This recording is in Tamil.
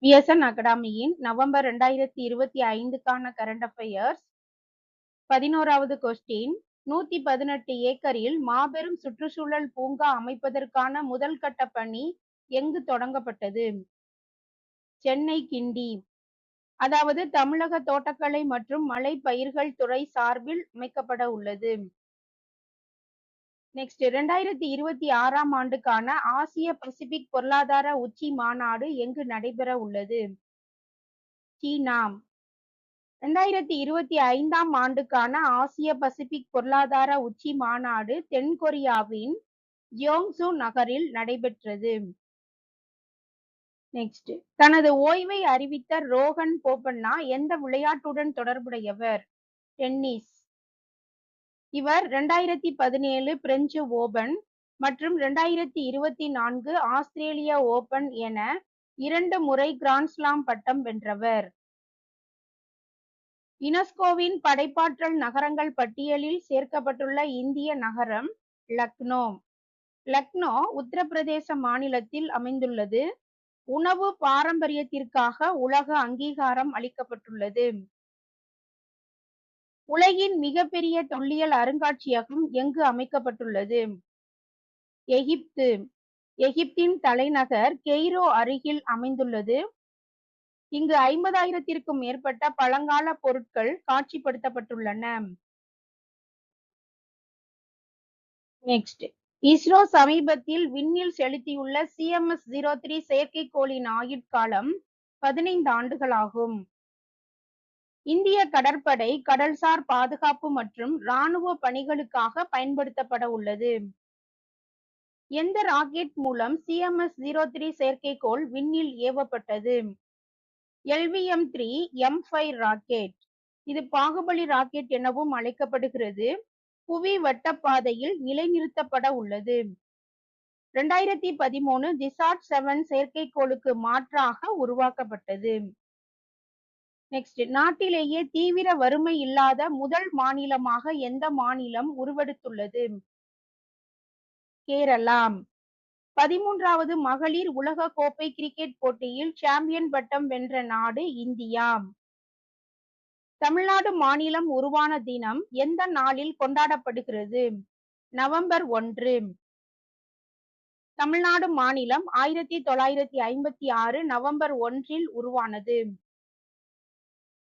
விஎஸ்என் அகாடமியின் நவம்பர் 2025க்கான கரண்ட் அஃபேர்ஸ் 11வது கொஸ்டின். 118 ஏக்கரில் மாபெரும் சுற்றுச்சூழல் பூங்கா அமைப்பதற்கான முதல் கட்ட பணி எங்கு தொடங்கப்பட்டது? சென்னை கிண்டி. அதாவது தமிழக தோட்டக்கலை மற்றும் மலை பயிர்கள் துறை சார்பில் அமைக்கப்பட உள்ளது. நெக்ஸ்ட் 2026ஆம் ஆண்டுக்கான ஆசிய பசிபிக் பொருளாதார உச்சி மாநாடு எங்கு நடைபெற உள்ளது? சீனா. 2025ஆம் ஆண்டுக்கான ஆசிய பசிபிக் பொருளாதார உச்சி மாநாடு தென்கொரியாவின் ஜியோங்சு நகரில் நடைபெற்றது. நெக்ஸ்ட், தனது ஓய்வை அறிவித்த ரோகன் போபண்ணா எந்த விளையாட்டுடன் தொடர்புடையவர்? டென்னிஸ். இவர் 2017 பிரெஞ்சு ஓபன் மற்றும் 2024 ஆஸ்திரேலிய ஓபன் என 2 முறை கிராண்ட்ஸ்லாம் பட்டம் வென்றவர். யுனெஸ்கோவின் படைப்பாற்றல் நகரங்கள் பட்டியலில் சேர்க்கப்பட்டுள்ள இந்திய நகரம் லக்னோ. லக்னோ உத்தரப்பிரதேச மாநிலத்தில் அமைந்துள்ளது. உணவு பாரம்பரியத்திற்காக உலக அங்கீகாரம் அளிக்கப்பட்டுள்ளது. உலகின் மிகப்பெரிய தொல்லியல் அருங்காட்சியகம் எங்கு அமைக்கப்பட்டுள்ளது? எகிப்து. எகிப்தின் தலைநகர் கெய்ரோ அருகில் அமைந்துள்ளது. இங்கு 50,000த்திற்கும் மேற்பட்ட பழங்கால பொருட்கள் காட்சிப்படுத்தப்பட்டுள்ளன. நெக்ஸ்ட், இஸ்ரோ சமீபத்தில் விண்ணில் செலுத்தியுள்ள CMS-03 செயற்கைக்கோளின் ஆயுட்காலம் 15 ஆண்டுகளாகும். இந்திய கடற்படை கடல்சார் பாதுகாப்பு மற்றும் இராணுவ பணிகளுக்காக பயன்படுத்தப்பட உள்ளது. எந்த ராக்கெட் மூலம் CMS-03 செயற்கைக்கோள் விண்ணில் ஏவப்பட்டது? LVM-3 M5 rocket. இது பாகுபலி ராக்கெட் எனவும் அழைக்கப்படுகிறது. புவி வட்டப்பாதையில் நிலைநிறுத்தப்பட உள்ளது. 2013 ஜிசாட் 7 செயற்கைக்கோளுக்கு மாற்றாக உருவாக்கப்பட்டது. நெக்ஸ்ட், நாட்டிலேயே தீவிர வறுமை இல்லாத முதல் மாநிலமாக எந்த மாநிலம் உருவெடுத்துள்ளது? கேரளா. 13வது மகளிர் உலக கோப்பை கிரிக்கெட் போட்டியில் சாம்பியன் பட்டம் வென்ற நாடு இந்தியா. தமிழ்நாடு மாநிலம் உருவான தினம் எந்த நாளில் கொண்டாடப்படுகிறது? நவம்பர் 1. தமிழ்நாடு மாநிலம் 1956 நவம்பர் 1 உருவானது.